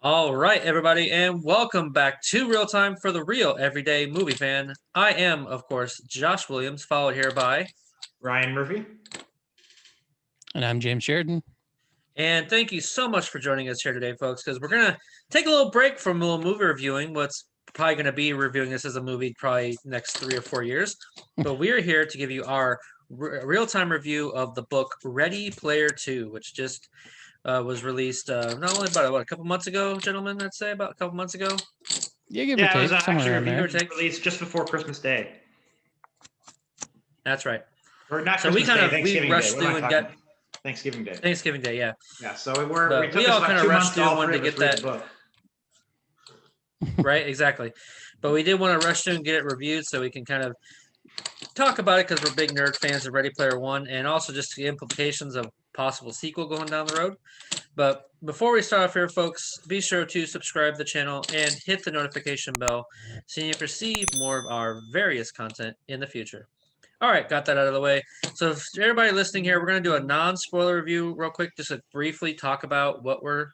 All right, everybody, and welcome back to Real Time for the Real Everyday Movie Fan. I am, of course, Josh Williams, followed here by Ryan Murphy. And I'm James Sheridan. And thank you so much for joining us here today, folks, because we're going to take a little break from a little movie reviewing. What's probably going to be reviewing this as a movie probably next 3 or 4 years. But we are here to give you our real-time review of the book Ready Player 2, which just was released not only about a couple months ago, gentlemen, I'd say about a couple months ago. Yeah, give or take, it was somewhere around there. released just before Christmas Day. That's right. Or not so Christmas Day, Thanksgiving we rushed Day. through and got Thanksgiving Day. Thanksgiving Day, yeah. Yeah, so we we all kind of rushed through and wanted to get that book. Right, exactly. But we did want to rush through and get it reviewed so we can kind of talk about it because we're big nerd fans of Ready Player One, and also just the implications of possible sequel going down the road. But before we start off here, folks, be sure to subscribe to the channel and hit the notification bell so you can receive more of our various content in the future. All right, got that out of the way. So if everybody listening here, we're going to do a non-spoiler review real quick, just to briefly talk about what we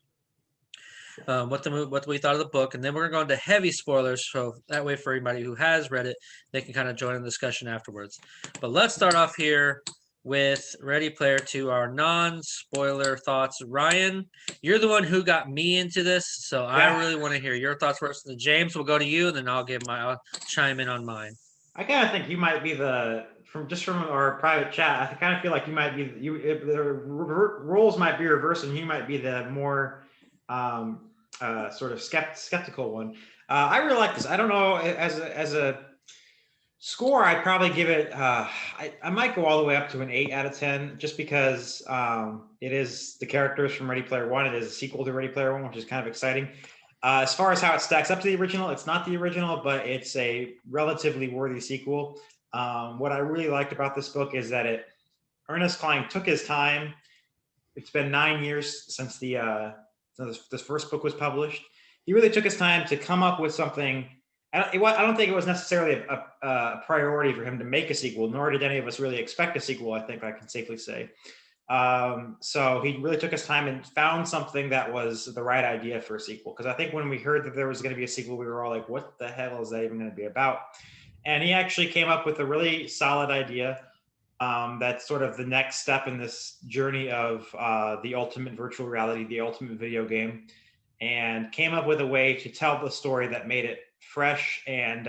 thought of the book, and then we're going to go into heavy spoilers, so that way for anybody who has read it, they can kind of join in the discussion afterwards. But let's start off here with Ready Player 2, our non-spoiler thoughts. Ryan, you're the one who got me into this, so I really want to hear your thoughts first. And James, will go to you, and then I'll chime in on mine. I kind of think you might be from our private chat. I kind of feel like you might be the roles might be reversed, and you might be the more sort of skeptical one. I really like this. I don't know, as a score, I'd probably give it, I might go all the way up to an 8 out of 10, just because it is the characters from Ready Player One. It is a sequel to Ready Player One, which is kind of exciting. As far as how it stacks up to the original, it's not the original, but it's a relatively worthy sequel. What I really liked about this book is that Ernest Cline took his time. It's been 9 years since this first book was published. He really took his time to come up with something. I don't think it was necessarily a priority for him to make a sequel, nor did any of us really expect a sequel, I think I can safely say. So he really took his time and found something that was the right idea for a sequel. Because I think when we heard that there was going to be a sequel, we were all like, what the hell is that even going to be about? And he actually came up with a really solid idea. That's sort of the next step in this journey of the ultimate virtual reality, the ultimate video game, and came up with a way to tell the story that made it fresh and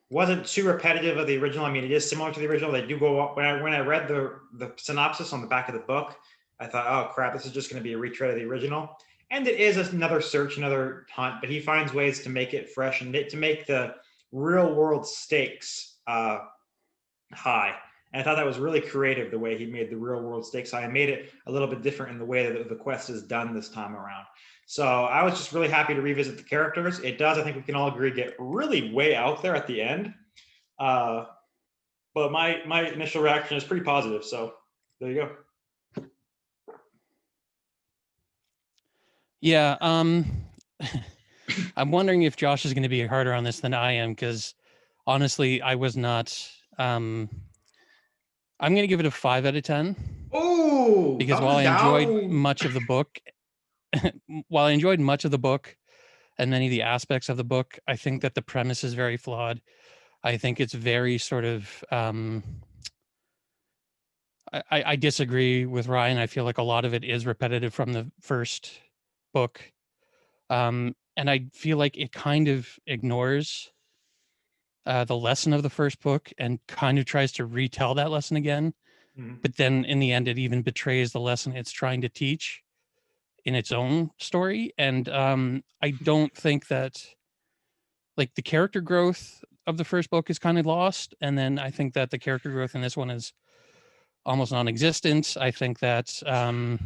wasn't too repetitive of the original. I mean, it is similar to the original. They do go up. When I read the synopsis on the back of the book, I thought, oh crap, this is just going to be a retread of the original. And it is another search, another hunt, but he finds ways to make it fresh and to make the real world stakes high. And I thought that was really creative, the way he made the real world stakes high and made it a little bit different in the way that the quest is done this time around. So I was just really happy to revisit the characters. It does, I think we can all agree, get really way out there at the end. But my initial reaction is pretty positive. So there you go. Yeah, I'm wondering if Josh is going to be harder on this than I am, because honestly, I was not. I'm going to give it a 5 out of 10. Oh, because while I enjoyed much of the book, and many of the aspects of the book, I think that the premise is very flawed. I think it's very sort of. I disagree with Ryan. I feel like a lot of it is repetitive from the first book. And I feel like it kind of ignores the lesson of the first book and kind of tries to retell that lesson again. Mm-hmm. But then in the end, it even betrays the lesson it's trying to teach in its own story. And I don't think that, like, the character growth of the first book is kind of lost. And then I think that the character growth in this one is almost non-existent. I think that, I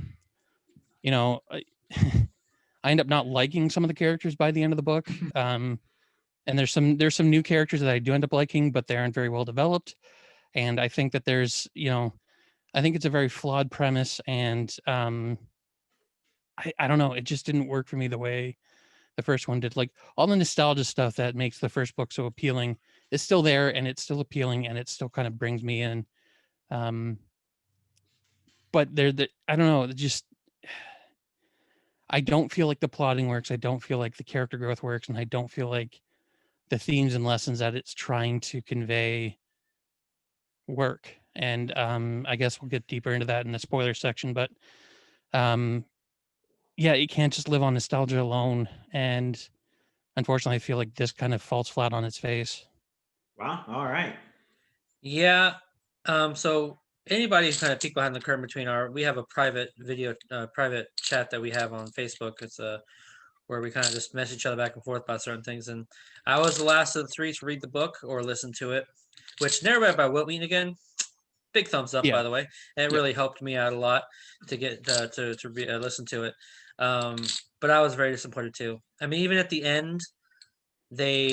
end up not liking some of the characters by the end of the book. And there's some new characters that I do end up liking, but they aren't very well developed. And I think that there's, I think it's a very flawed premise. And I don't know, it just didn't work for me the way the first one did. Like, all the nostalgia stuff that makes the first book so appealing is still there, and it's still appealing, and it still kind of brings me in. But I don't know, just, I don't feel like the plotting works. I don't feel like the character growth works, and I don't feel like the themes and lessons that it's trying to convey work. And I guess we'll get deeper into that in the spoiler section, but yeah, it can't just live on nostalgia alone. And unfortunately, I feel like this kind of falls flat on its face. Wow. All right. Yeah. So anybody who's kind of peek behind the curtain between we have a private video, private chat that we have on Facebook. It's where we kind of just message each other back and forth about certain things. And I was the last of the three to read the book or listen to it, which narrated by Wilt Wheaton again. Big thumbs up, Yeah. by the way. And it Yeah. really helped me out a lot to get to listen to it. But I was very disappointed too. I mean, even at the end, they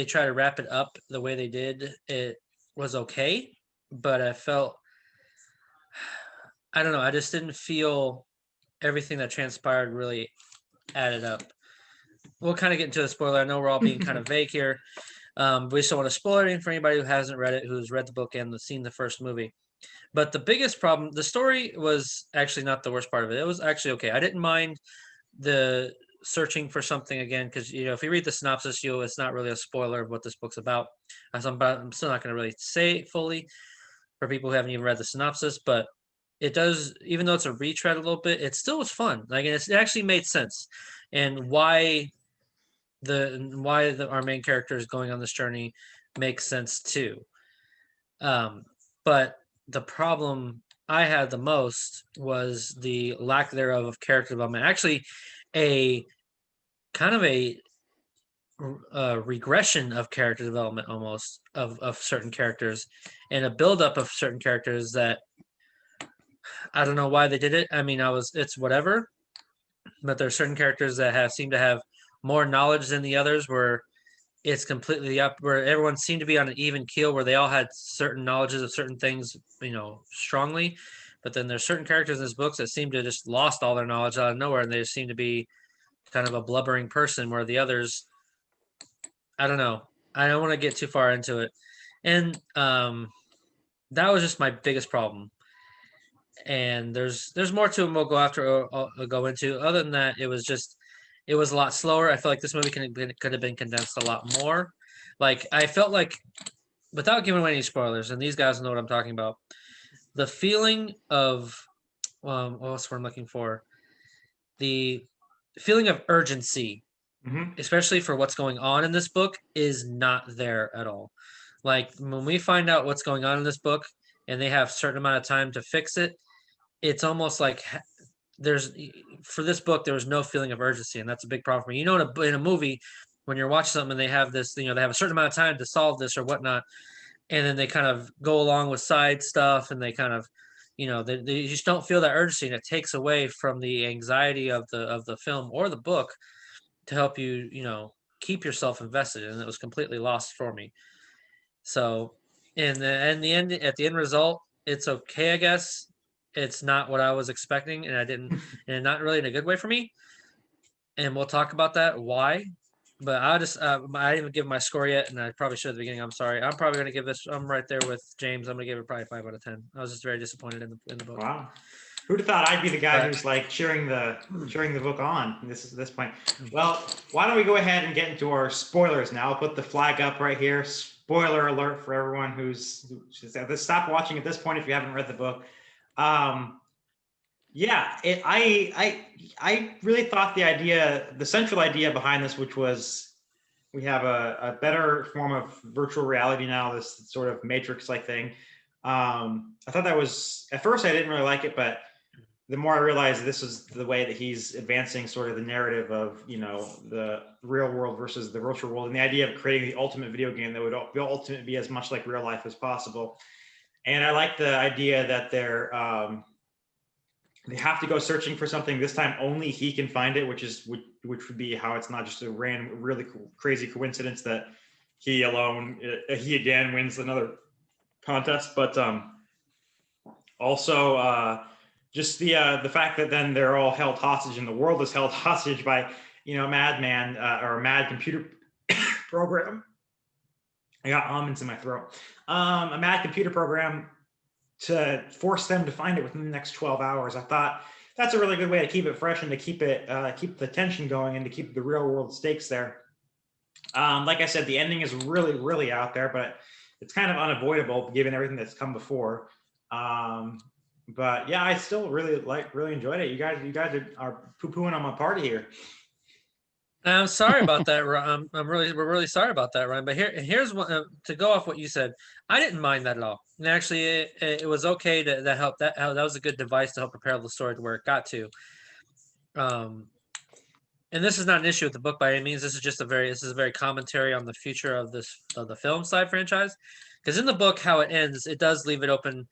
try to wrap it up the way they did. It was okay, but I felt, I don't know, I just didn't feel everything that transpired really added up. We'll kind of get into the spoiler. I know we're all being kind of vague here. We just don't want to spoil anything for anybody who hasn't read it, who's read the book and seen the first movie. But the biggest problem, the story was actually not the worst part of it. It was actually okay. I didn't mind the searching for something again, because if you read the synopsis, it's not really a spoiler of what this book's about. I'm still not going to really say it fully for people who haven't even read the synopsis, but it does, even though it's a retread a little bit, it still was fun. Like, it actually made sense, and why our main character is going on this journey makes sense too. But the problem I had the most was the lack thereof of character development. Actually, a kind of a regression of character development almost of certain characters, and a buildup of certain characters that I don't know why they did it. I mean, it's whatever, but there's certain characters that seem to have more knowledge than the others, where it's completely up, where everyone seemed to be on an even keel, where they all had certain knowledges of certain things, strongly. But then there's certain characters in this book that seem to just lost all their knowledge out of nowhere, and they just seem to be kind of a blubbering person, where the others, I don't know. I don't want to get too far into it. And that was just my biggest problem. And there's more to it we'll go into. Other than that, it was a lot slower. I feel like this movie could have been condensed a lot more. Like, I felt like, without giving away any spoilers, and these guys know what I'm talking about, the feeling of what's what I'm looking for? The feeling of urgency, especially for what's going on in this book, is not there at all. Like, when we find out what's going on in this book and they have a certain amount of time to fix it, it's almost like for this book, there was no feeling of urgency, and that's a big problem for me. In a movie, when you're watching something and they have this, they have a certain amount of time to solve this or whatnot, and then they kind of go along with side stuff, and they kind of, they just don't feel that urgency, and it takes away from the anxiety of the film or the book to help you, keep yourself invested, and it was completely lost for me. So, at the end result, it's okay, I guess. It's not what I was expecting, and not really in a good way for me. And we'll talk about that, why. But I didn't even give my score yet, and I probably should at the beginning. I'm sorry. I'm probably going to give this. I'm right there with James. I'm going to give it probably 5 out of 10. I was just very disappointed in the book. Wow. Who'd have thought I'd be the guy who's like cheering the book on this point? Well, why don't we go ahead and get into our spoilers now? I'll put the flag up right here. Spoiler alert for everyone who's stop watching at this point if you haven't read the book. Yeah, I really thought the central idea behind this, which was we have a better form of virtual reality now, this sort of Matrix-like thing. I thought that was, at first I didn't really like it, but the more I realized this is the way that he's advancing sort of the narrative of, the real world versus the virtual world, and the idea of creating the ultimate video game that would ultimately be as much like real life as possible. And I like the idea that they have to go searching for something. This time only he can find it, which would be how it's not just a random, really crazy coincidence that he again wins another contest. But also just the fact that then they're all held hostage and the world is held hostage by a madman or a mad computer program. I got almonds in my throat. A mad computer program to force them to find it within the next 12 hours. I thought That's a really good way to keep it fresh and to keep it keep the tension going and to keep the real world stakes there. Like I said, the ending is really, really out there, but it's kind of unavoidable given everything that's come before. But yeah, I still really enjoyed it. You guys are poo-pooing on my party here. I'm sorry about that. We're really sorry about that, Ryan. But here's one to go off what you said. I didn't mind that at all. And actually, it was okay that helped. That was a good device to help prepare the story to where it got to. And this is not an issue with the book by any means. This is a very commentary on the future of the film side franchise. Because in the book, how it ends, it does leave it open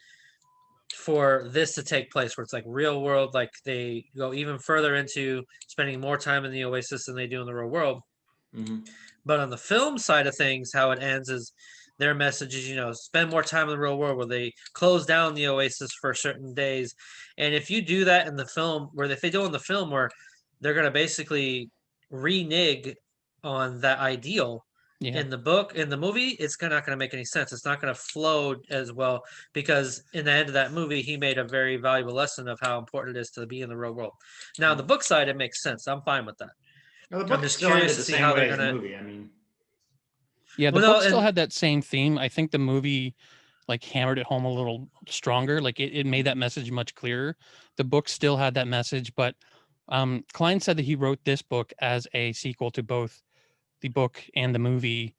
for this to take place, where it's like real world, like they go even further into spending more time in the Oasis than they do in the real world. Mm-hmm. But on the film side of things, how it ends is their message is, spend more time in the real world, where they close down the Oasis for certain days. And if you do that in the film, if they do in the film where they're going to basically renege on that ideal, in the book, in the movie, it's not going to make any sense. It's not going to flow as well, because in the end of that movie, he made a very valuable lesson of how important it is to be in the real world. Now, the book side, it makes sense. I'm fine with that. Well, the book I'm just still curious ended to the see same how way they're as the gonna. movie. I mean, Yeah, the Well, book no, still and had that same theme. I think the movie like hammered it home a little stronger. Like it made that message much clearer. The book still had that message, but Klein said that he wrote this book as a sequel to both the book and the movie,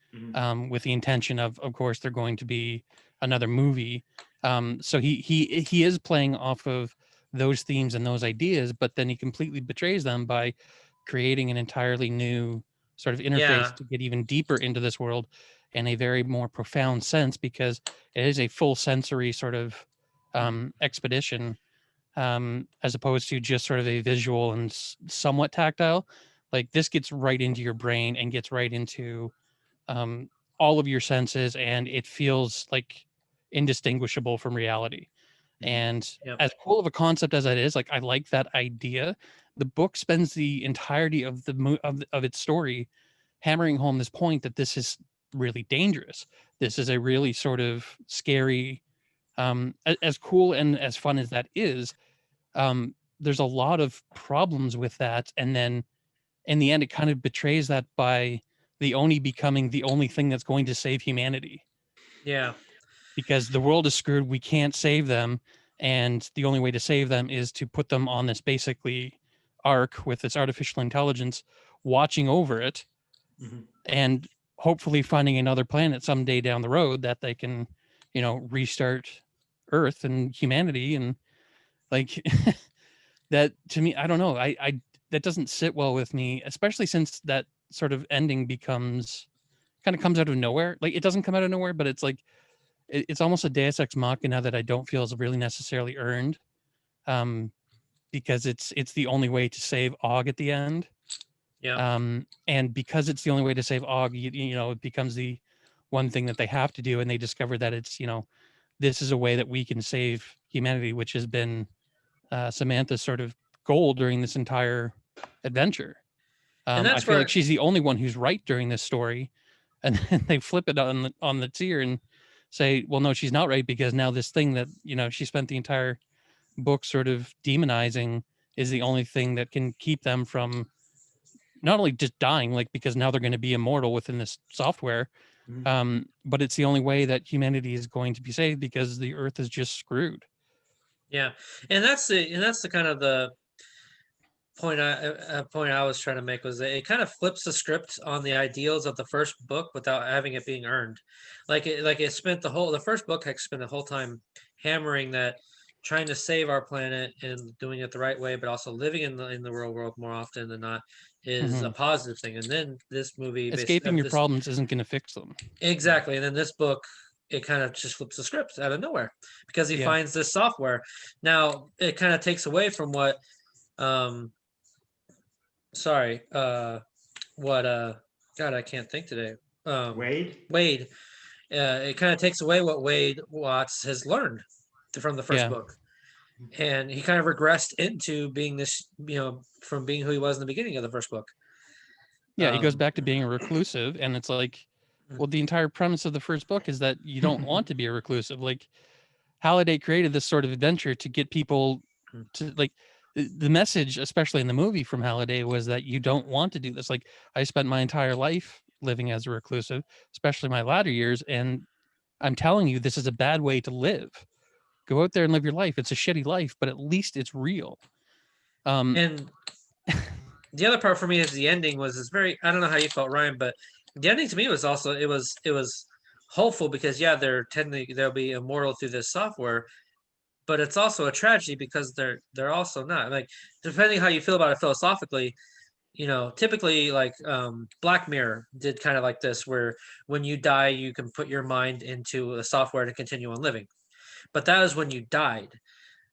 with the intention of course, they're going to be another movie. So he is playing off of those themes and those ideas, but then he completely betrays them by creating an entirely new sort of interface yeah, to get even deeper into this world in a very more profound sense, because it is a full sensory sort of expedition, as opposed to just sort of a visual and somewhat tactile. Like this gets right into your brain and gets right into um, all of your senses, and it feels like indistinguishable from reality. And yep, as cool of a concept as that is, like I like that idea. The book spends the entirety of of its story hammering home this point that this is really dangerous. This is a really sort of scary, as cool and as fun as that is, there's a lot of problems with that. And then in the end, it kind of betrays that by the Oni becoming the only thing that's going to save humanity, yeah, because the world is screwed. We can't save them. And the only way to save them is to put them on this basically arc with this artificial intelligence watching over it, and hopefully finding another planet someday down the road that they can, restart Earth and humanity. And like that to me, I don't know. I that doesn't sit well with me, especially since that sort of ending kind of comes out of nowhere. Like it doesn't come out of nowhere, but it's like it's almost a Deus Ex Machina that I don't feel is really necessarily earned, um, because it's the only way to save Og at the end. yeah, And because it's the only way to save Og, it becomes the one thing that they have to do, and they discover that it's this is a way that we can save humanity, which has been Samantha's sort of goal during this entire adventure. and I that's feel like where she's the only one who's right during this story, and then they flip it on the tier and say, well, no, she's not right, because now this thing that she spent the entire book sort of demonizing is the only thing that can keep them from not only just dying, like because now they're going to be immortal within this software, but it's the only way that humanity is going to be saved, because the Earth is just screwed. yeah, and that's the kind of the point I was trying to make, was that it kind of flips the script on the ideals of the first book without having it being earned. It spent the first book had spent the whole time hammering that, trying to save our planet and doing it the right way, but also living in the real world more often than not is a Mhm. positive thing. And then this movie Escaping your this problems isn't going to fix them. exactly, and then this book, it kind of just flips the script out of nowhere, because he Yeah. finds this software. Now it kind of takes away from what um sorry, what God, I can't think today. Wade. Wade. It kind of takes away what Wade Watts has learned from the first Yeah. book, and he kind of regressed into being this, from being who he was in the beginning of the first book. Yeah, he goes Um, back to being a reclusive, and it's like, well, the entire premise of the first book is that you don't want to be a reclusive. Like, Halliday created this sort of adventure to get people to like, the message, especially in the movie from Halliday, was that you don't want to do this. Like, I spent my entire life living as a reclusive, especially my latter years, and I'm telling you, this is a bad way to live. Go out there and live your life. It's a shitty life, but at least it's real. And the other part for me is the ending was very. I don't know how you felt, Ryan, but the ending to me was also it was hopeful because yeah, they'll be immortal through this software, but it's also a tragedy because they're also not, like, depending how you feel about it philosophically. Typically, like, Black Mirror did kind of like this, where when you die, you can put your mind into a software to continue on living. But that is when you died.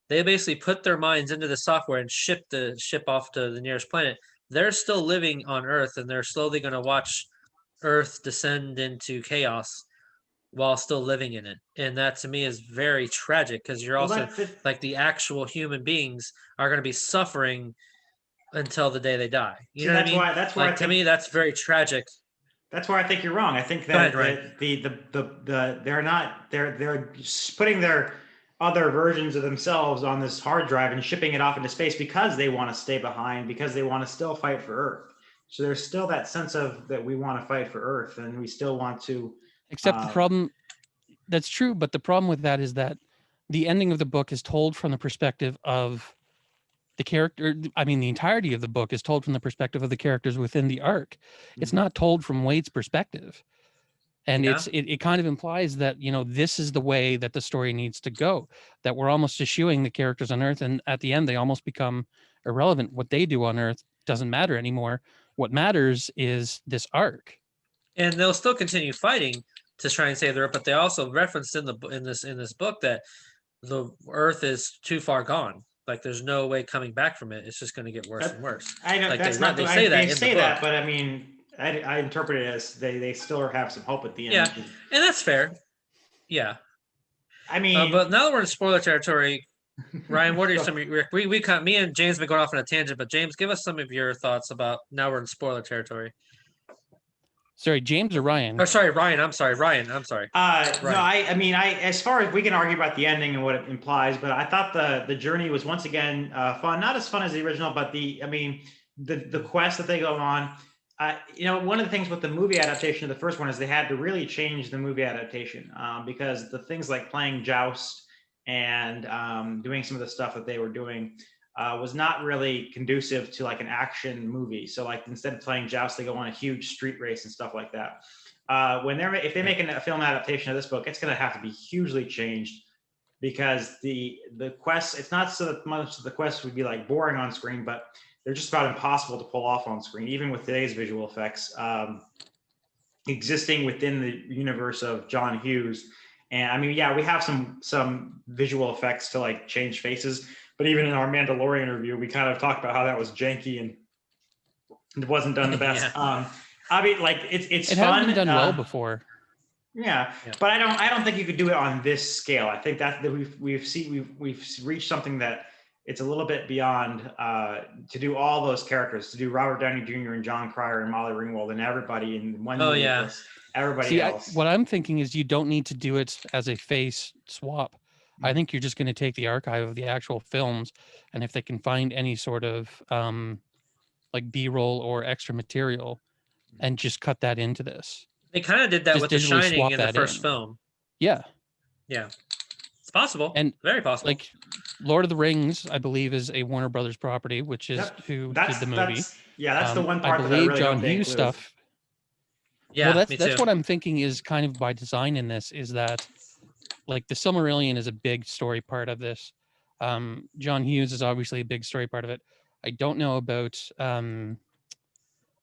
They basically put their minds into the software and ship the ship off to the nearest planet. They're still living on Earth, and they're slowly going to watch Earth descend into chaos while still living in it. And that to me is very tragic because you're Well, also that's it. like the actual human beings are going to be suffering until the day they die. You See, know what I that's mean? why. That's where I Like, to think. me, that's very tragic. That's where I think you're wrong. I think Go ahead, that Ryan. they're not they're just putting their other versions of themselves on this hard drive and shipping it off into space because they want to stay behind, because they want to still fight for Earth. So there's still that sense of that we want to fight for Earth and we still want to. Except the problem, that's true, but the problem with that is that the ending of the book is told from the perspective of the character. I mean, the entirety of the book is told from the perspective of the characters within the arc. It's not told from Wade's perspective. And Yeah. it kind of implies that, this is the way that the story needs to go, that we're almost eschewing the characters on Earth. And at the end, they almost become irrelevant. What they do on Earth doesn't matter anymore. What matters is this arc. And they'll still continue fighting to try and save the Earth, but they also referenced in this book that the Earth is too far gone. Like, there's no way coming back from it. It's just going to get worse and worse. I know Like, that's they, not. they The, say I, that they in say the book. that, but I mean, I interpret it as they still have some hope at the end. Yeah, and that's fair. Yeah. I mean, But now that we're in spoiler territory, Ryan, what are some of your, me and James have been going off on a tangent, but James, give us some of your thoughts about now we're in spoiler territory. Sorry, James or Ryan? Or sorry, Ryan. I'm sorry, Ryan. I'm sorry. No, Ryan. I mean, as far as we can argue about the ending and what it implies, but I thought the journey was once again fun. Not as fun as the original, but the quest that they go on. One of the things with the movie adaptation of the first one is they had to really change the movie adaptation because the things like playing Joust and doing some of the stuff that they were doing was not really conducive to like an action movie. So like instead of playing Joust, they go on a huge street race and stuff like that. If they make a film adaptation of this book, it's going to have to be hugely changed because the quest, it's not so that much the quest would be like boring on screen, but they're just about impossible to pull off on screen, even with today's visual effects existing within the universe of John Hughes. And I mean, yeah, we have some visual effects to like change faces, but even in our Mandalorian review, we kind of talked about how that was janky and it wasn't done the best. Yeah. I mean, like it It fun. has been done well before. Yeah, but I don't think you could do it on this scale. I think that we've reached something that it's a little bit beyond to do all those characters, to do Robert Downey Jr. and John Cryer and Molly Ringwald and everybody in one movie. Yeah. Everybody else. What I'm thinking is you don't need to do it as a face swap. I think you're just going to take the archive of the actual films, and if they can find any sort of like B-roll or extra material, and just cut that into this. They kind of did that Just with The digitally Shining swap in the that first in. film. Yeah. Yeah. It's possible. And very possible. Like Lord of the Rings, I believe, is a Warner Brothers property, which is who did the movie. That's the one part I that believe I really John hope they Hughes include. stuff. Yeah, well, me that's too. what I'm thinking is kind of by design in this, is that like the Silmarillion is a big story part of this. John Hughes is obviously a big story part of it. I don't know about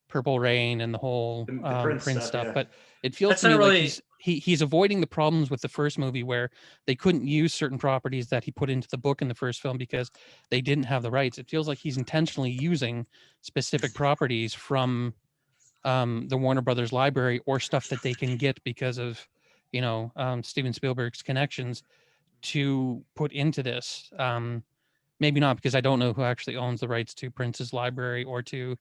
Purple Rain and the whole the Prince stuff, yeah. but it feels That's to me not like really- he's avoiding the problems with the first movie where they couldn't use certain properties that he put into the book in the first film because they didn't have the rights. It feels like he's intentionally using specific properties from the Warner Brothers library or stuff that they can get because of, Steven Spielberg's connections to put into this. Maybe not, because I don't know who actually owns the rights to Prince's library or to,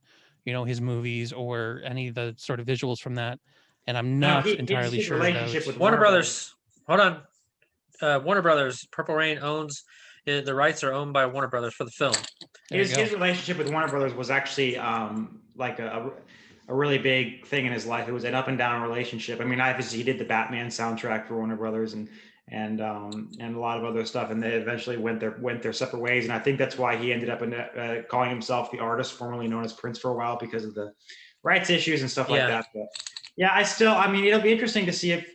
his movies or any of the sort of visuals from that. And I'm not entirely sure relationship about with Warner Brothers. Hold on. Warner Brothers, Purple Rain owns The rights are owned by Warner Brothers for the film. His relationship with Warner Brothers was actually like a really big thing in his life. It was an up and down relationship. I mean, obviously he did the Batman soundtrack for Warner Brothers and a lot of other stuff, and they eventually went their separate ways. And I think that's why he ended up calling himself the artist formerly known as Prince for a while, because of the rights issues and stuff like that. But yeah, I mean, it'll be interesting to see if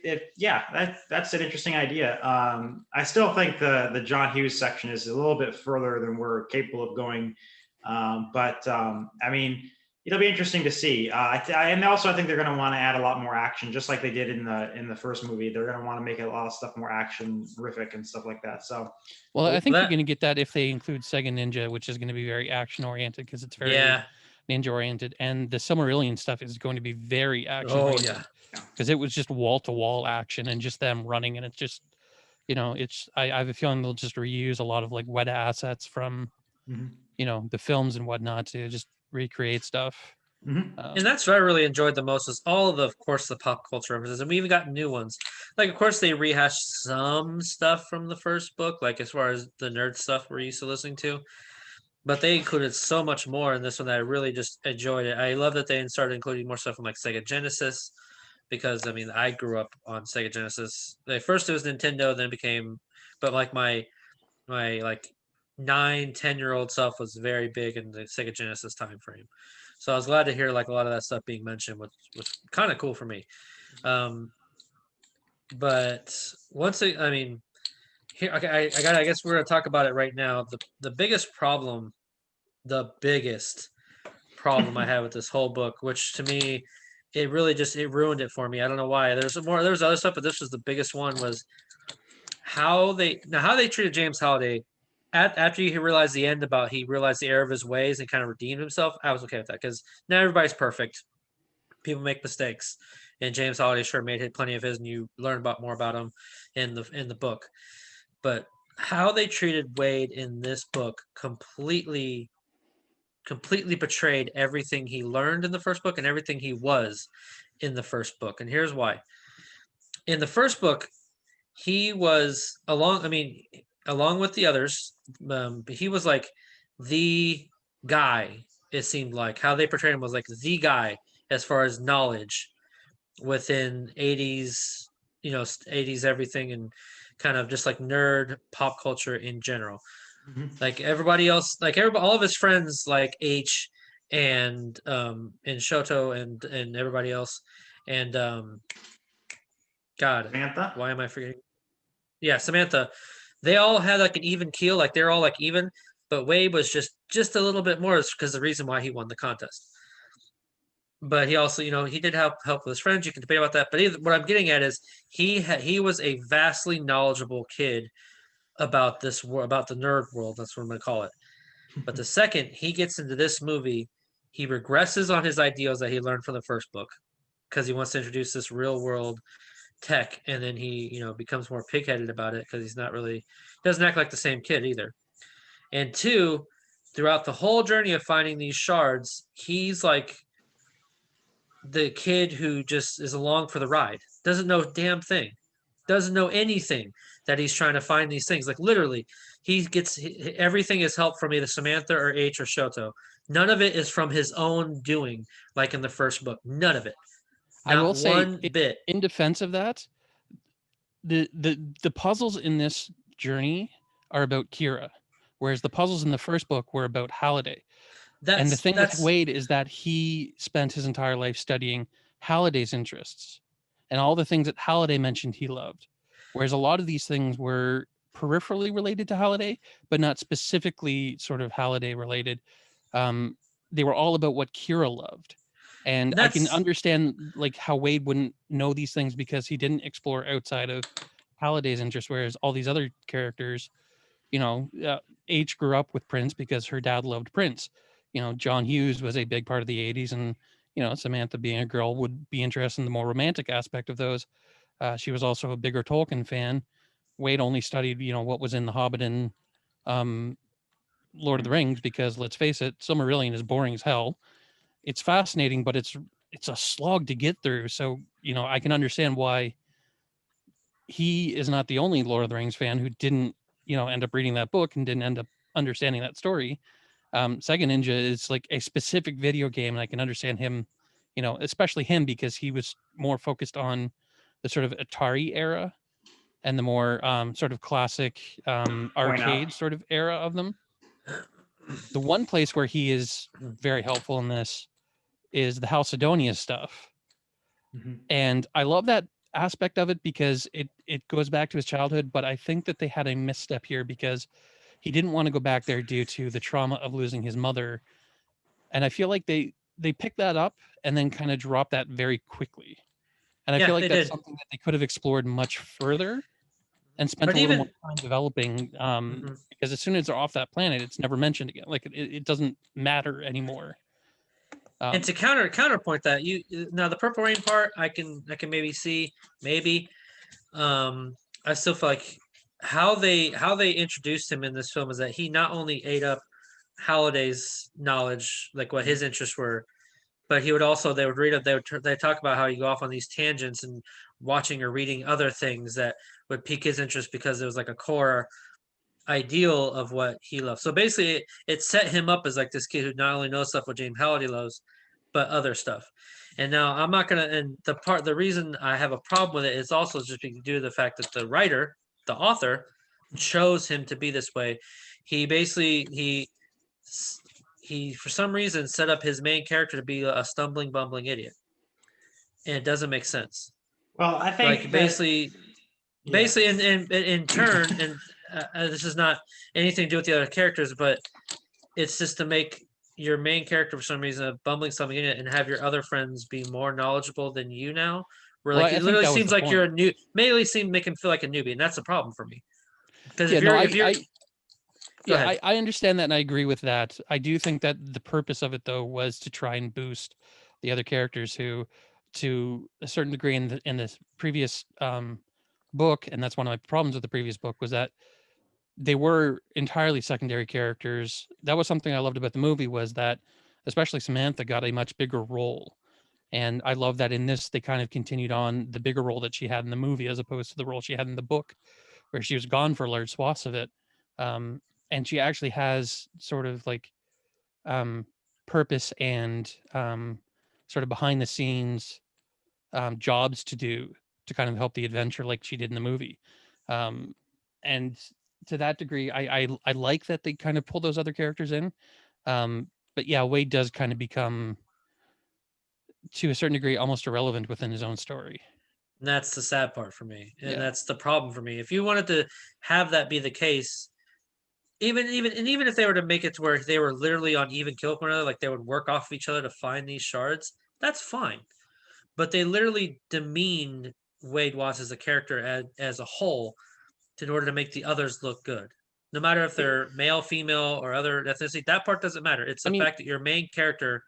that's an interesting idea. I still think the John Hughes section is a little bit further than we're capable of going. But I mean, it'll be interesting to see. And also I think they're going to want to add a lot more action, just like they did in the first movie. They're going to want to make a lot of stuff more action-rific and stuff like that. So, well, I think you're going to get that if they include Sega Ninja, which is going to be very action-oriented because it's very ninja-oriented, and the Silmarillion stuff is going to be very action-oriented. Because it was just wall-to-wall action and just them running, and it's just, I have a feeling they'll just reuse a lot of like wet assets from, the films and whatnot to just recreate stuff. And that's what I really enjoyed the most, is all of course, the pop culture references, and we even got new ones. Like, of course, they rehashed some stuff from the first book, like as far as the nerd stuff we're used to listening to. But they included so much more in this one that I really just enjoyed it. I love that they started including more stuff from like Sega Genesis, because I mean, I grew up on Sega Genesis. First it was Nintendo, then it became, but like my like 9-10-year-old self was very big in the Sega Genesis time frame. So I was glad to hear like a lot of that stuff being mentioned, which was kind of cool for me. But I mean, here, okay, I guess we're gonna talk about it right now. The biggest problem I have with this whole book, which to me, it really just ruined it for me. I don't know why. There's other stuff, but this was the biggest one, was how they treated James Halliday. After he realized the end about he realized the error of his ways and kind of redeemed himself, I was okay with that, because not everybody's perfect. People make mistakes, and James Halliday sure made plenty of his, and you learn more about him in the book. But how they treated Wade in this book completely betrayed everything he learned in the first book and everything he was in the first book. And here's why. In the first book, he was along with the others, he was like the guy. It seemed like how they portrayed him was like the guy as far as knowledge within 80s, 80s everything, and kind of just like nerd pop culture in general. Like everybody else, all of his friends, like H and Shoto and everybody else, and God, Samantha. Why am I forgetting? Yeah, Samantha. They all had like an even keel, like they're all like even, but Wade was just a little bit more, because the reason why he won the contest. But he also, he did help with his friends. You can debate about that, but what I'm getting at is he was a vastly knowledgeable kid about the nerd world. That's what I'm going to call it. But the second he gets into this movie, he regresses on his ideals that he learned from the first book, because he wants to introduce this real world tech, and then he becomes more pigheaded about it, because doesn't act like the same kid either. And two, throughout the whole journey of finding these shards, he's like the kid who just is along for the ride, doesn't know a damn thing, doesn't know anything, that he's trying to find these things. Like literally, he gets everything is help from either Samantha or H or Shoto. None of it is from his own doing, like in the first book. None of it. I will say, one bit. In defense of that, the puzzles in this journey are about Kira, whereas the puzzles in the first book were about Halliday. And the thing with Wade is that he spent his entire life studying Halliday's interests and all the things that Halliday mentioned he loved. Whereas a lot of these things were peripherally related to Halliday, but not specifically sort of Halliday related. They were all about what Kira loved. And I can understand like how Wade wouldn't know these things because he didn't explore outside of Halliday's interest, whereas all these other characters, H grew up with Prince because her dad loved Prince. John Hughes was a big part of the 80s, and Samantha, being a girl, would be interested in the more romantic aspect of those. She was also a bigger Tolkien fan. Wade only studied what was in The Hobbit and Lord of the Rings, because let's face it, Silmarillion is boring as hell. It's fascinating, but it's a slog to get through. So I can understand why he is not the only Lord of the Rings fan who didn't end up reading that book and didn't end up understanding that story. Sega Ninja is like a specific video game, and I can understand him, especially him, because he was more focused on the sort of Atari era and the more sort of classic arcade sort of era of them. The one place where he is very helpful in this is the Halcydonia stuff. And I love that aspect of it because it goes back to his childhood, but I think that they had a misstep here because he didn't want to go back there due to the trauma of losing his mother. And I feel like they picked that up and then kind of dropped that very quickly. And I feel like that's something that they could have explored much further and spent a little more time developing, because as soon as they're off that planet, it's never mentioned again. Like it doesn't matter anymore. And to counterpoint that, now the Purple Rain part, I can maybe see, I still feel like how they introduced him in this film is that he not only ate up Halliday's knowledge, like what his interests were, but he would also, they talk about how you go off on these tangents and watching or reading other things that would pique his interest because it was like a core ideal of what he loved. So basically it set him up as like this kid who not only knows stuff what James Halliday loves, but other stuff. And now I'm not gonna, and the reason I have a problem with it is also just due to the fact that the author chose him to be this way. He basically he for some reason set up his main character to be a stumbling, bumbling idiot, and it doesn't make sense. Well, I think like basically in turn, and this is not anything to do with the other characters, but it's just to make your main character for some reason a bumbling something in it and have your other friends be more knowledgeable than you now. Where like it literally seems like you're a new, make him feel like a newbie, and that's a problem for me. Because I understand that and I agree with that. I do think that the purpose of it though was to try and boost the other characters who, to a certain degree in this previous book, and that's one of my problems with the previous book, was that they were entirely secondary characters. That was something I loved about the movie, was that especially Samantha got a much bigger role. And I love that in this, they kind of continued on the bigger role that she had in the movie, as opposed to the role she had in the book, where she was gone for large swaths of it. And she actually has sort of like purpose and sort of behind the scenes jobs to do to kind of help the adventure like she did in the movie. And to that degree, I like that they kind of pull those other characters in. But yeah, Wade does kind of become, to a certain degree, almost irrelevant within his own story. And that's the sad part for me. And that's the problem for me. If you wanted to have that be the case, even if they were to make it to where they were literally on even kill with one another, like they would work off of each other to find these shards, that's fine. But they literally demeaned Wade Watts as a character as a whole in order to make the others look good. No matter if they're male, female, or other ethnicity, that part doesn't matter. It's the fact that your main character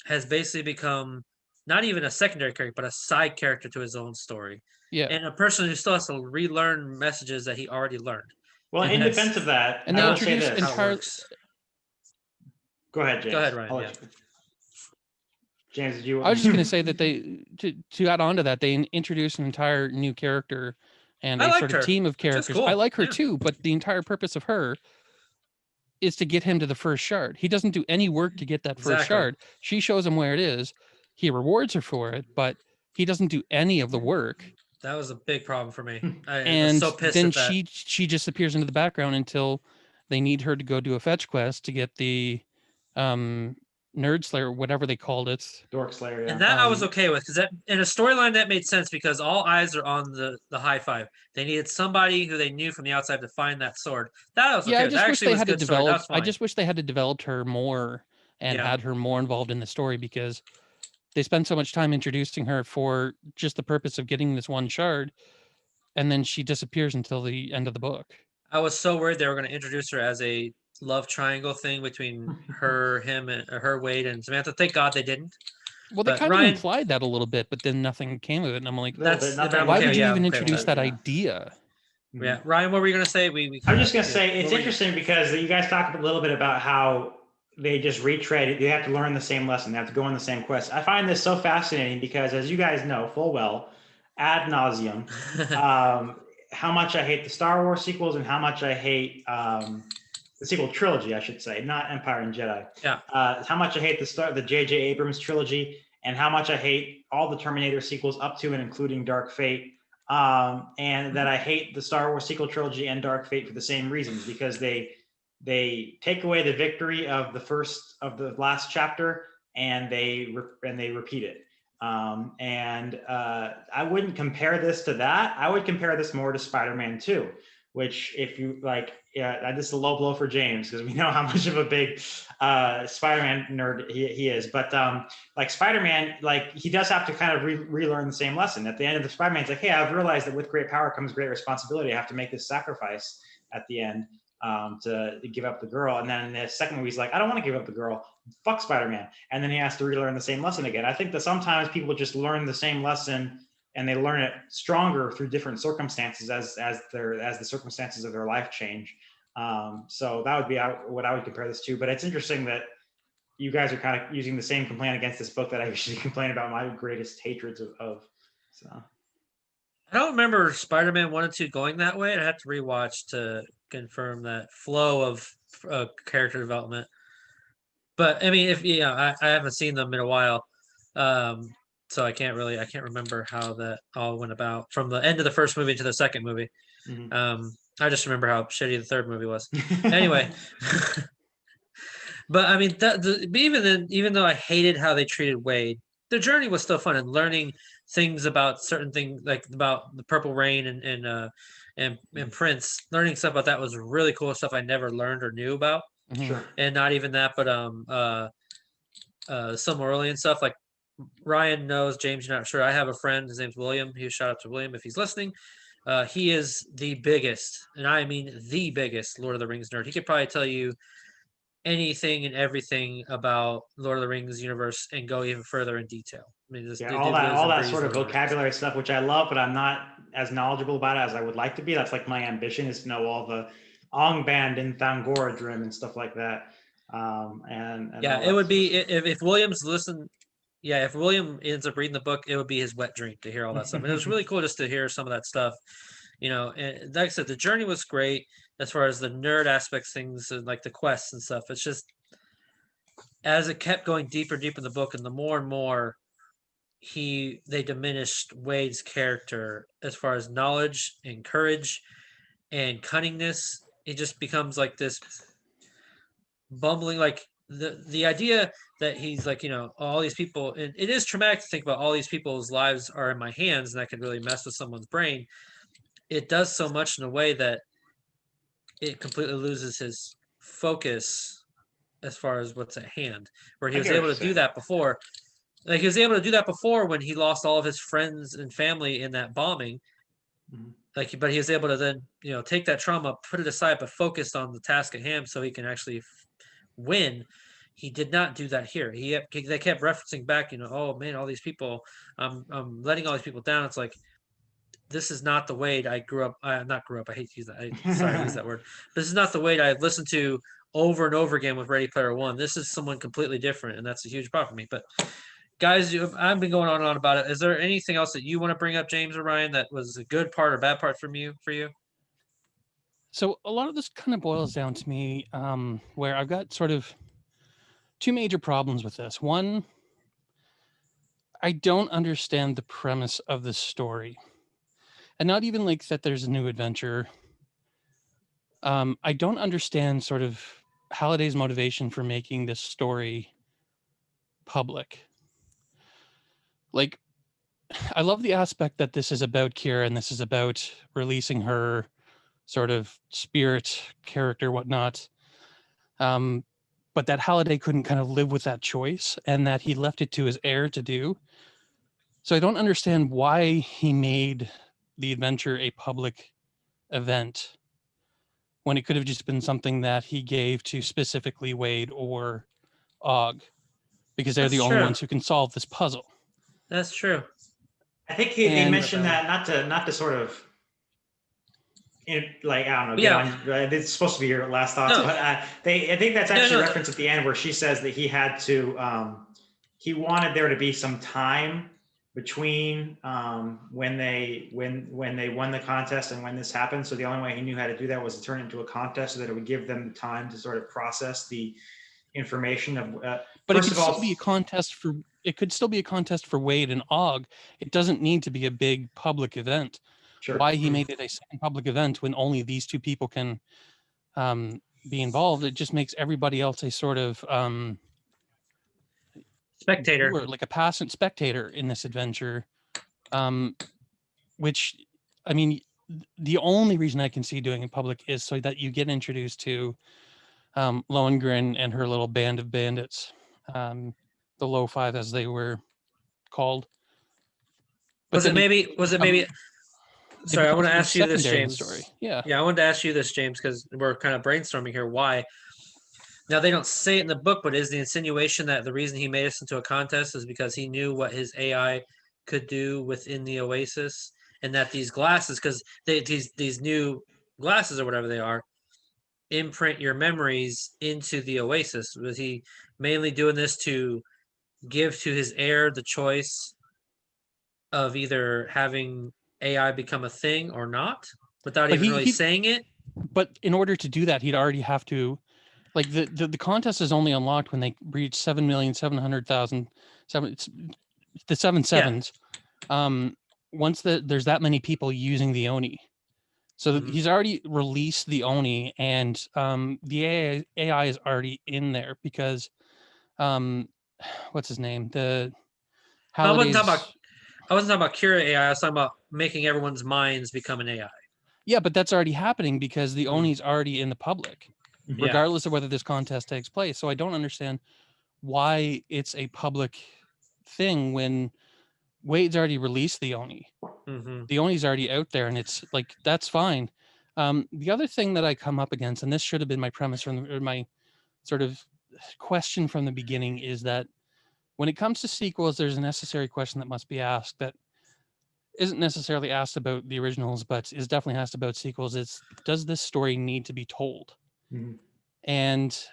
has basically become not even a secondary character, but a side character to his own story. Yeah. And a person who still has to relearn messages that he already learned. Well, in defense of that, and they introduced entire. Go ahead, James. Go ahead, Ryan. James, did you? I was just going to say that they, to add on to that, they introduced an entire new character and a sort of team of characters. Cool. I like her too, but the entire purpose of her is to get him to the first shard. He doesn't do any work to get that first shard. She shows him where it is. He rewards her for it, but he doesn't do any of the work. That was a big problem for me. And was so pissed then at that. she just appears into the background until they need her to go do a fetch quest to get the Nerd Slayer, whatever they called it. Dork Slayer, yeah. And that I was okay with, because that in a storyline that made sense, because all eyes are on the high five. They needed somebody who they knew from the outside to find that sword. That was okay. Yeah, I just wish they had to develop her more and had her more involved in the story, because they spend so much time introducing her for just the purpose of getting this one shard, and then she disappears until the end of the book. I was so worried they were going to introduce her as a love triangle thing between her, him, and her, Wade, and Samantha. Thank God they didn't. Well, they kind of implied that a little bit, but then nothing came of it. And I'm like, why would you even introduce that idea? Yeah, Ryan, what were you going to say? I'm just going to say it's interesting because you guys talked a little bit about how they just retread it. They have to learn the same lesson. They have to go on the same quest. I find this so fascinating because, as you guys know full well, ad nauseum, how much I hate the Star Wars sequels and how much I hate the sequel trilogy, I should say, not Empire and Jedi. Yeah. How much I hate the J.J. Abrams trilogy, and how much I hate all the Terminator sequels up to and including Dark Fate. And that I hate the Star Wars sequel trilogy and Dark Fate for the same reasons, because they take away the victory of the last chapter, and they repeat it. I wouldn't compare this to that. I would compare this more to Spider-Man 2, which, if you like, this is a low blow for James because we know how much of a big Spider-Man nerd he is. But like Spider-Man, like he does have to kind of relearn the same lesson. At the end of the Spider-Man, it's like, hey, I've realized that with great power comes great responsibility. I have to make this sacrifice at the end to give up the girl. And then in the second movie, he's like, I don't want to give up the girl. Fuck Spider-Man. And then he has to relearn the same lesson again. I think that sometimes people just learn the same lesson and they learn it stronger through different circumstances as the circumstances of their life change. So that would be what I would compare this to. But it's interesting that you guys are kind of using the same complaint against this book that I usually complain about my greatest hatreds of. So I don't remember Spider-Man 1 and 2 going that way. I'd have to rewatch to confirm that flow of character development. But I mean, I haven't seen them in a while. So I can't remember how that all went about from the end of the first movie to the second movie. mm-hmm. I just remember how shitty the third movie was. Anyway, but I mean, even though I hated how they treated Wade, the journey was still fun, and learning things about certain things, like about the Purple Rain and Prince. Learning stuff about that was really cool stuff I never learned or knew about. Sure. And not even that, but Silmarillion stuff. Like Ryan knows, James, you're not sure. I have a friend. His name's William. He shout out to William if he's listening. He is the biggest, and I mean the biggest Lord of the Rings nerd. He could probably tell you anything and everything about Lord of the Rings universe and go even further in detail. I mean, all that sort of vocabulary stuff, which I love, but I'm not as knowledgeable about it as I would like to be. That's like my ambition, is to know all the Angband and Thangorodrim and stuff like that. And yeah, it would be if Williams listened. Yeah, if William ends up reading the book, it would be his wet dream to hear all that stuff. And it was really cool just to hear some of that stuff. And like I said, the journey was great as far as the nerd aspects, things like the quests and stuff. It's just as it kept going deeper, deep in the book, and the more and more they diminished Wade's character as far as knowledge and courage and cunningness. It just becomes like this bumbling, like the idea that he's like, all these people, and it is traumatic to think about all these people's lives are in my hands, and that could really mess with someone's brain. It does so much in a way that it completely loses his focus as far as what's at hand, where he was able to do that before. Like he was able to do that before when he lost all of his friends and family in that bombing. Mm-hmm. But he was able to then, take that trauma, put it aside, but focused on the task at hand so he can actually win. He did not do that here. They kept referencing back, oh man, all these people, I'm letting all these people down. It's like, this is not the Wade I grew up. Not grew up. I hate to use that. Sorry to use that word. This is not the Wade I've listened to over and over again with Ready Player One. This is someone completely different, and that's a huge problem for me. But guys, I've been going on and on about it. Is there anything else that you want to bring up, James or Ryan, that was a good part or bad part for you? So a lot of this kind of boils down to me, where I've got sort of two major problems with this. One, I don't understand the premise of the story. And not even like that there's a new adventure. I don't understand sort of Halliday's motivation for making this story public. Like, I love the aspect that this is about Kira and this is about releasing her sort of spirit, character, whatnot. But that Halliday couldn't kind of live with that choice and that he left it to his heir to do. So I don't understand why he made the adventure a public event when it could have just been something that he gave to specifically Wade or Og, because they're the only ones who can solve this puzzle. That's true. I think they mentioned that not to sort of, like, I don't know. Yeah. It's supposed to be your last thoughts, but I think that's actually referenced at the end where she says that he had to, he wanted there to be some time between when they won the contest and when this happened. So the only way he knew how to do that was to turn it into a contest so that it would give them time to sort of process the information of. But first it could of all, still be a contest for. It could still be a contest for Wade and Og. It doesn't need to be a big public event. sure. Why he made it a second public event when only these two people can be involved? It just makes everybody else a sort of Spectator. viewer, like a passive spectator in this adventure. Which, I mean, the only reason I can see doing in public is so that you get introduced to Lohengrin and her little band of bandits, the Low Five as they were called. But Was it maybe? they Sorry, I become want to sort of ask you this, secondary in the James. story. Yeah. Yeah, I wanted to ask you this, James, because we're kind of brainstorming here. Why? Now they don't say it in the book, but is the insinuation that the reason he made us into a contest is because he knew what his AI could do within the Oasis, and that these glasses, because these new glasses or whatever they are, imprint your memories into the Oasis. Was he mainly doing this to give to his heir the choice of either having AI become a thing or not, without But even really saying it? But in order to do that, he'd already have to, like the contest is only unlocked when they reach 7,700,000. The seven sevens. Once there's that many people using the Oni. So Mhm. he's already released the Oni, and the AI is already in there because, what's his name? The I wasn't Halliday's. talking about. I wasn't talking about Kira AI. I was talking about making everyone's minds become an AI. Yeah, but that's already happening because the Mm. Oni's already in the public, Yeah. regardless of whether this contest takes place. So I don't understand why it's a public thing when Wade's already released the Oni. Mm-hmm. The Oni's already out there, and it's like that's fine. The other thing that I come up against, and this should have been my premise or my sort of question from the beginning, is that when it comes to sequels, there's a necessary question that must be asked that isn't necessarily asked about the originals, but is definitely asked about sequels. Is does this story need to be told? Mm-hmm. And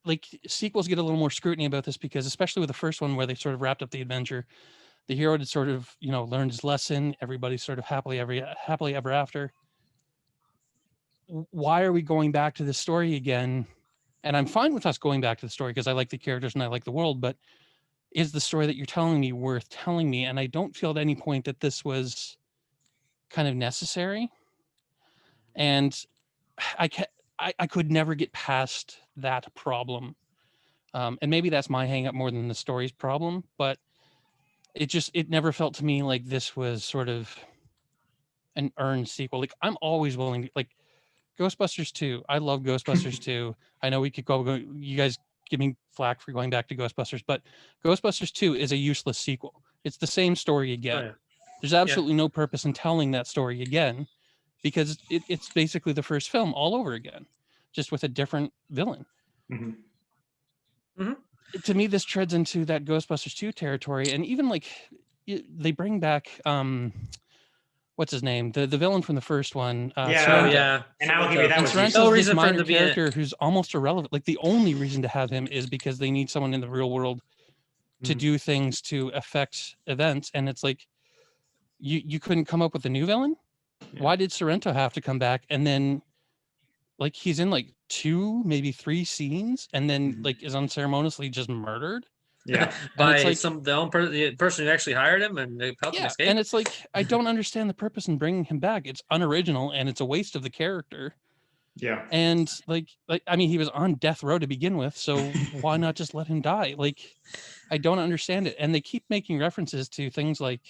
like sequels get a little more scrutiny about this because, especially with the first one, where they sort of wrapped up the adventure, the hero had sort of learned his lesson. Everybody's sort of happily ever after. Why are we going back to this story again? And I'm fine with us going back to the story because I like the characters and I like the world, but is the story that you're telling me worth telling me? And I don't feel at any point that this was kind of necessary. And I could never get past that problem. And maybe that's my hang up more than the story's problem, but it never felt to me like this was sort of an earned sequel. Like I'm always willing to, like, Ghostbusters 2. I love Ghostbusters 2. I know we could go you guys give me flack for going back to Ghostbusters, but Ghostbusters 2 is a useless sequel. It's the same story again. Oh, yeah. There's absolutely no purpose in telling that story again because it's basically the first film all over again, just with a different villain. Mm-hmm. Mm-hmm. To me, this treads into that Ghostbusters 2 territory, and even like they bring back what's his name, the villain from the first one, Yeah. Sorrento. Oh, yeah. And I will give you that And was Sorrento's No this reason for him minor to be in it. character who's almost irrelevant. Like the only reason to have him is because they need someone in the real world to Mhm. do things to affect events, and it's like you couldn't come up with a new villain. Yeah. Why did Sorrento have to come back? And then like he's in like 2 maybe 3 scenes and then Mhm. like is unceremoniously just murdered. Yeah. And it's By like the person who actually hired him and they helped him yeah, escape. and it's like I don't understand the purpose in bringing him back. It's unoriginal and it's a waste of the character. Yeah. And like I mean he was on death row to begin with, so why not just let him die? Like I don't understand it. And they keep making references to things like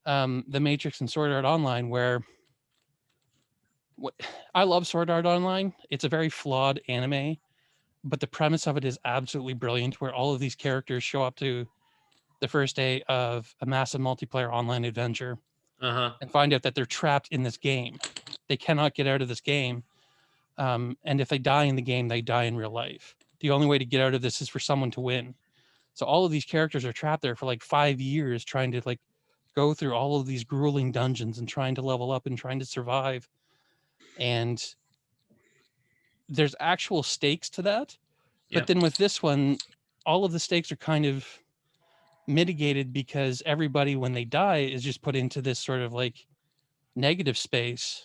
The Matrix and Sword Art Online, where I love Sword Art Online. It's a very flawed anime, but the premise of it is absolutely brilliant, where all of these characters show up to the first day of a massive multiplayer online adventure Uh-huh. and find out that they're trapped in this game. They cannot get out of this game. And if they die in the game, they die in real life. The only way to get out of this is for someone to win. So all of these characters are trapped there for like 5 years trying to like go through all of these grueling dungeons and trying to level up and trying to survive. And there's actual stakes to that. Yeah. But then with this one, all of the stakes are kind of mitigated because everybody, when they die, is just put into this sort of like negative space.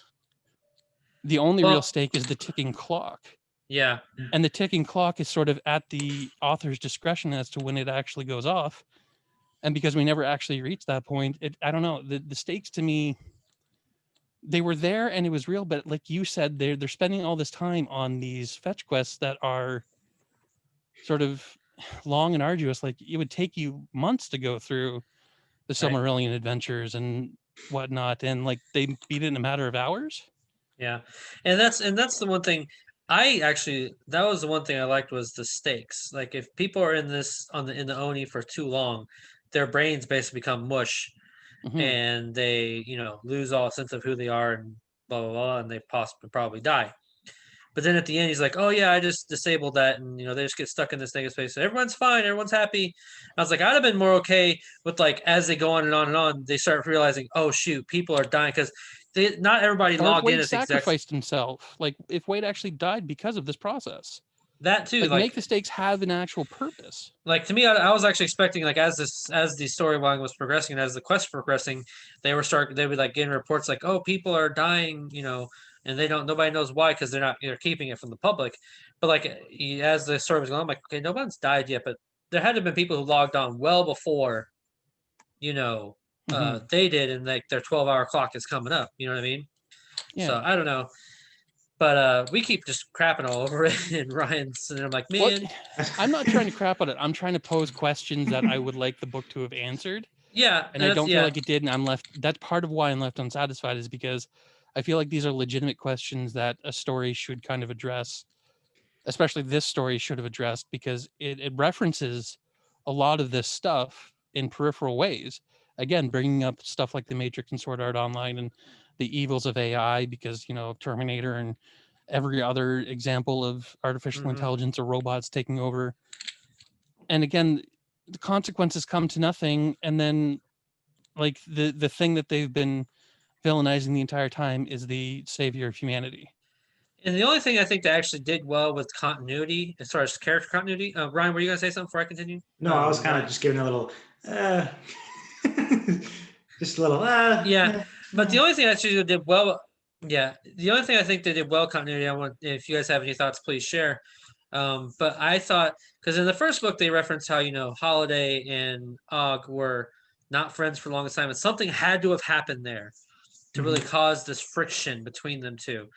The only real Well, stake is the ticking clock. yeah. And the ticking clock is sort of at the author's discretion as to when it actually goes off. And because we never actually reached that point, I don't know, the stakes to me, they were there and it was real, but like you said, they're spending all this time on these fetch quests that are sort of long and arduous. Like it would take you months to go through the Right. Silmarillion adventures and whatnot, and like they beat it in a matter of hours. Yeah, and that's the one thing that was the one thing I liked was the stakes. Like if people are in this in the Oni for too long, their brains basically become mush, Mhm. and they lose all sense of who they are and blah blah blah, and they possibly probably die. But then at the end, he's like, "Oh yeah, I just disabled that," and they just get stuck in this negative space. Everyone's fine, everyone's happy. I was like, I'd have been more okay with like as they go on and on and on, they start realizing, oh shoot, people are dying because not everybody Or if logged in Wade as exact sacrificed himself, like if Wade actually died because of this process, that too. like Like make the stakes have an actual purpose. to me, I was actually expecting like as the storyline was progressing and as the quest progressing, they would like getting reports like, oh, people are dying, and nobody knows why because they're keeping it from the public. But like as the story was going, I'm like, okay, no one's died yet, but there had to have been people who logged on well before, Mhm. they did, and like their 12-hour clock is coming up. You know what I mean? Yeah. So I don't know. But we keep just crapping all over it, and Ryan's and I'm like, Well, man, I'm not trying to crap on it. I'm trying to pose questions that I would like the book to have answered, yeah, and I that's don't feel like it did, and I'm left. That's part of why I'm left unsatisfied, is because I feel like these are legitimate questions that a story should kind of address. Especially this story should have addressed, because it references a lot of this stuff in peripheral ways. Again, bringing up stuff like the Matrix and Sword Art Online and the evils of AI, because Terminator and every other example of artificial Mhm. intelligence or robots taking over. And again, the consequences come to nothing, and then like the thing that they've been villainizing the entire time is the savior of humanity. And the only thing I think that actually did well with continuity, as far as character continuity, Ryan, were you gonna say something before I continue? No, I was kind of Ryan. just giving a little, uh, just a little, Yeah, but the only thing actually did well, yeah, the only thing I think they did well continuity. I want if you guys have any thoughts, please share. But I thought because in the first book they reference how Holiday and Og were not friends for the longest time, and something had to have happened there to really cause this friction between them two.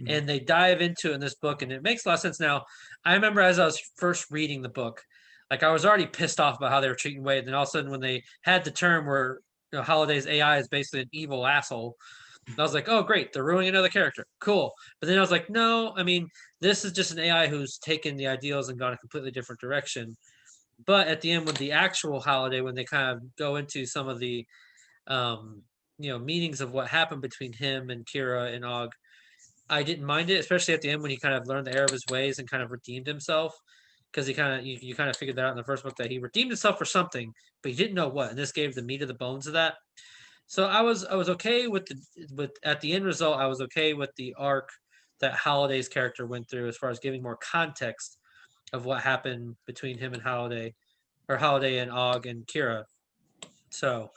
And they dive into it in this book, and it makes a lot of sense. Now, I remember as I was first reading the book, like I was already pissed off about how they were treating Wade. And all of a sudden, when they had the term where Holiday's AI is basically an evil asshole, I was like, oh, great, they're ruining another character. Cool. But then I was like, no, I mean, this is just an AI who's taken the ideals and gone a completely different direction. But at the end, with the actual Holiday, when they kind of go into some of the um, meanings of what happened between him and Kira and Og, I didn't mind it, especially at the end when he kind of learned the error of his ways and kind of redeemed himself. Because he kind of you kind of figured that out in the first book that he redeemed himself for something, but he didn't know what, and this gave the meat of the bones of that. So I was okay with at the end result. I was okay with the arc that Holiday's character went through as far as giving more context of what happened between him and Holiday, or Holiday and Og and Kira. So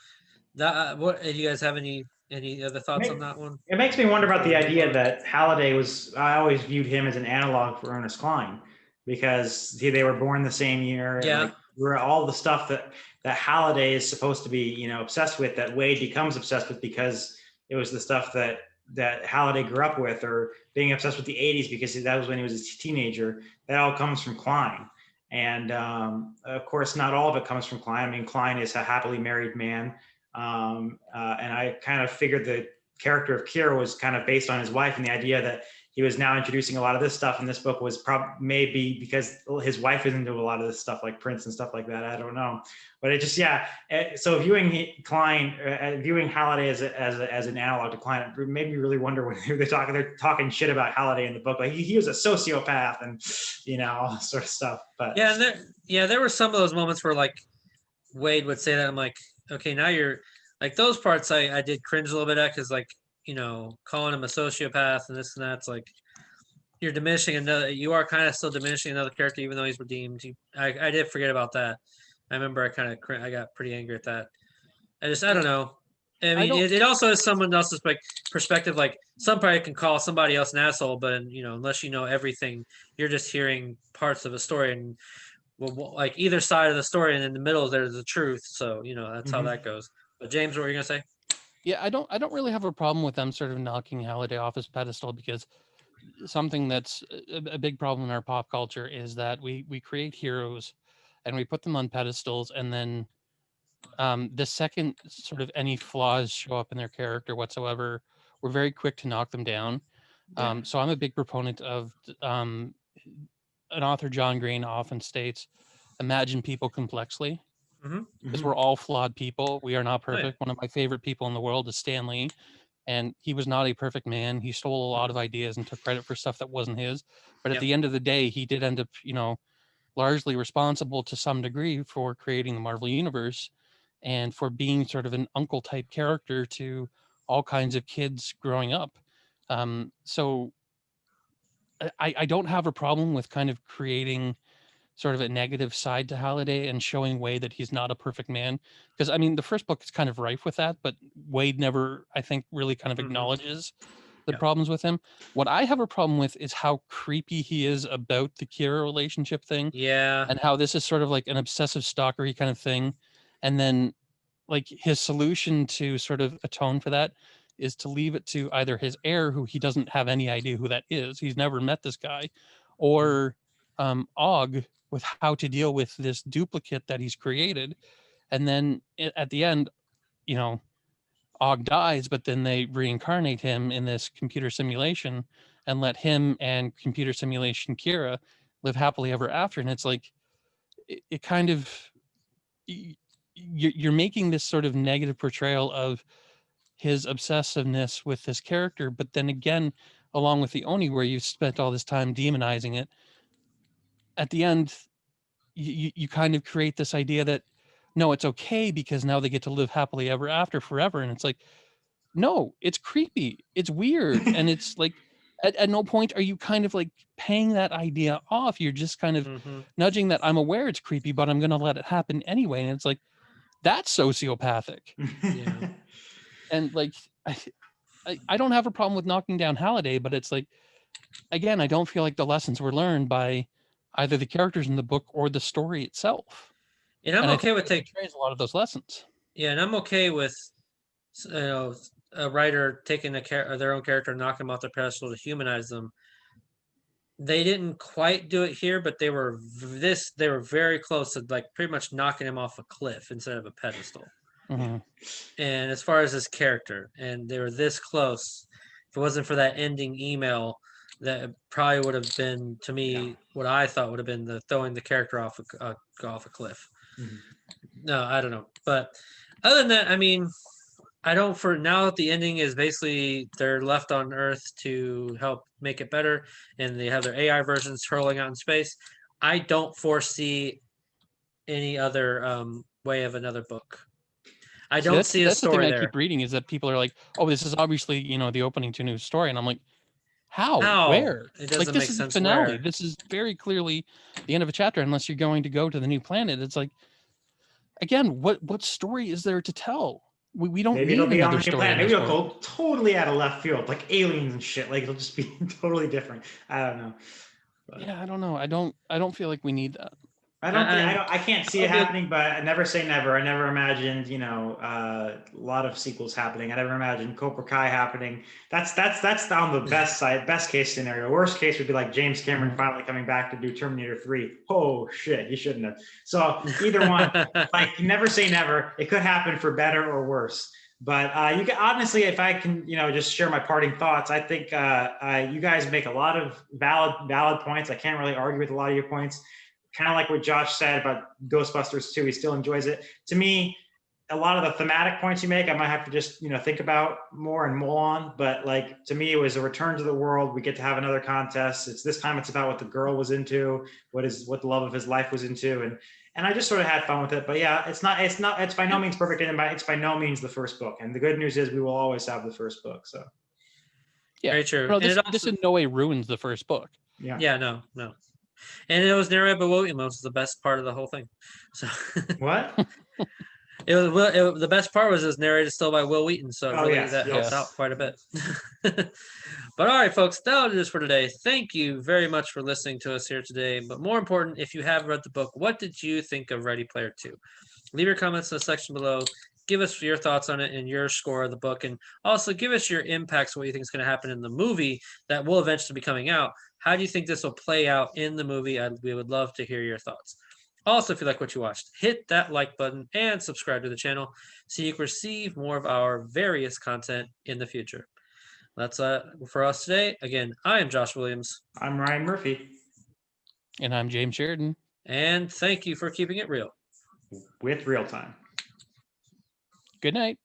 that what do you guys have any other thoughts on that one? It makes me wonder about the idea that Halliday was. I always viewed him as an analog for Ernest Cline, because they were born the same year. And Yeah. like we're all the stuff that Halliday is supposed to be, obsessed with, that Wade becomes obsessed with because it was the stuff that Halliday grew up with, or being obsessed with the '80s because that was when he was a teenager. That all comes from Cline. And of course, not all of it comes from Cline. I mean, Cline is a happily married man. And I kind of figured the character of Kira was kind of based on his wife, and the idea that he was now introducing a lot of this stuff in this book was maybe because his wife is into a lot of this stuff, like Prince and stuff like that. I don't know, but it just, yeah. So viewing Cline, viewing Halliday as an analog to Cline, it made me really wonder when they're talking shit about Halliday in the book, like he was a sociopath and all this sort of stuff. But yeah, there were some of those moments where like Wade would say that. I'm like, okay, now you're like those parts I did cringe a little bit at, because like calling him a sociopath and this and that's like you're diminishing another. You are kind of still diminishing another character even though he's redeemed. I did forget about that. I remember I got pretty angry at that. I don't know. I mean, don't- it also has someone else's like perspective. Like somebody can call somebody else an asshole, but unless you know everything, you're just hearing parts of a story, and like either side of the story, and in the middle there's the truth. So that's how that goes. But James, what were you gonna say? Yeah, I don't really have a problem with them sort of knocking Halliday off his pedestal, because something that's a big problem in our pop culture is that we create heroes and we put them on pedestals, and then the second sort of any flaws show up in their character whatsoever, we're very quick to knock them down. So I'm a big proponent of an author, John Green, often states, imagine people complexly, because we're all flawed people. We are not Oh, yeah. perfect. One of my favorite people in the world is Stan Lee, and he was not a perfect man. He stole a lot of ideas and took credit for stuff that wasn't his. But at Yep. the end of the day, he did end up, largely responsible to some degree for creating the Marvel Universe and for being sort of an uncle type character to all kinds of kids growing up. So I don't have a problem with kind of creating sort of a negative side to Halliday and showing Wade that he's not a perfect man. Because I mean, the first book is kind of rife with that, but Wade never, I think, really kind of acknowledges the Yeah. problems with him. What I have a problem with is how creepy he is about the Kira relationship thing, Yeah. and how this is sort of like an obsessive stalkery kind of thing. And then like his solution to sort of atone for that is to leave it to either his heir, who he doesn't have any idea who that is, he's never met this guy, or Og, with how to deal with this duplicate that he's created. And then at the end, Og dies, but then they reincarnate him in this computer simulation and let him and computer simulation Kira live happily ever after. And it's like, it kind of, you're making this sort of negative portrayal of his obsessiveness with this character, but then again, along with the Oni, where you spent all this time demonizing it, at the end, you kind of create this idea that no, it's okay because now they get to live happily ever after forever. And it's like, no, it's creepy, it's weird, and it's like at no point are you kind of like paying that idea off. You're just kind of nudging that I'm aware it's creepy, but I'm gonna let it happen anyway. And it's like, that's sociopathic. Yeah. And like I don't have a problem with knocking down Halliday, but it's like, again, I don't feel like the lessons were learned by either the characters in the book or the story itself. And I'm And I okay think with it taking. betrays a lot of those lessons. Yeah, and I'm okay with a writer taking their own character and knocking them off their pedestal to humanize them. They didn't quite do it here, but they were very close to like pretty much knocking him off a cliff instead of a pedestal. Mm-hmm. And as far as his character, and they were this close. If it wasn't for that ending email, that probably would have been, to me, what I thought would have been the throwing the character off a cliff. No, I don't know, but other than that, I mean, I don't. For now, the ending is basically they're left on Earth to help make it better, and they have their AI versions hurling out in space. I don't foresee any other way of another book. I don't see a that's the thing story I there. keep reading, is that people are like, oh, this is obviously, the opening to a new story. And I'm like, how? Where? It doesn't Like, this make is the sense finale. where. This is very clearly the end of a chapter, unless you're going to go to the new planet. It's like, again, what story is there to tell? We don't Maybe need it'll be on another the new story planet. in Maybe this it'll book. go totally out of left field, like aliens and shit. Like it'll just be totally different. I don't know. But Yeah, I don't know. I don't feel like we need that. I can't see it I'll be- happening, but I never say never. I never imagined, a lot of sequels happening. I never imagined Cobra Kai happening. That's on the best side, best case scenario. Worst case would be like James Cameron finally coming back to do Terminator 3. Oh shit, he shouldn't have. So either one, like you never say never. It could happen for better or worse. But you can honestly, if I can, just share my parting thoughts, I think you guys make a lot of valid points. I can't really argue with a lot of your points. Kind of like what Josh said about Ghostbusters 2, he still enjoys it. To me, a lot of the thematic points you make, I might have to just, think about more and mull on. But like, to me, it was a return to the world. We get to have another contest. This time it's about what the girl was into, what the love of his life was into. And I just sort of had fun with it. But yeah, it's by no means perfect. And it's by no means the first book. And the good news is we will always have the first book. So Yeah, Very true. no, And this it also- in no way ruins the first book. yeah. Yeah, no. And it was narrated by Will Wheaton, which was the best part of the whole thing. So What? the best part was it was narrated still by Will Wheaton, so Oh, really yes, that helps yes. out quite a bit. But all right, folks, that'll do this for today. Thank you very much for listening to us here today. But more important, if you have read the book, what did you think of Ready Player 2? Leave your comments in the section below. Give us your thoughts on it and your score of the book, and also give us your impacts, what you think is going to happen in the movie that will eventually be coming out. How do you think this will play out in the movie? We would love to hear your thoughts. Also, if you like what you watched, hit that like button and subscribe to the channel so you can receive more of our various content in the future. That's for us today. Again, I am Josh Williams. I'm Ryan Murphy And I'm James Sheridan. And thank you for keeping it real. with ReelTime. Good night.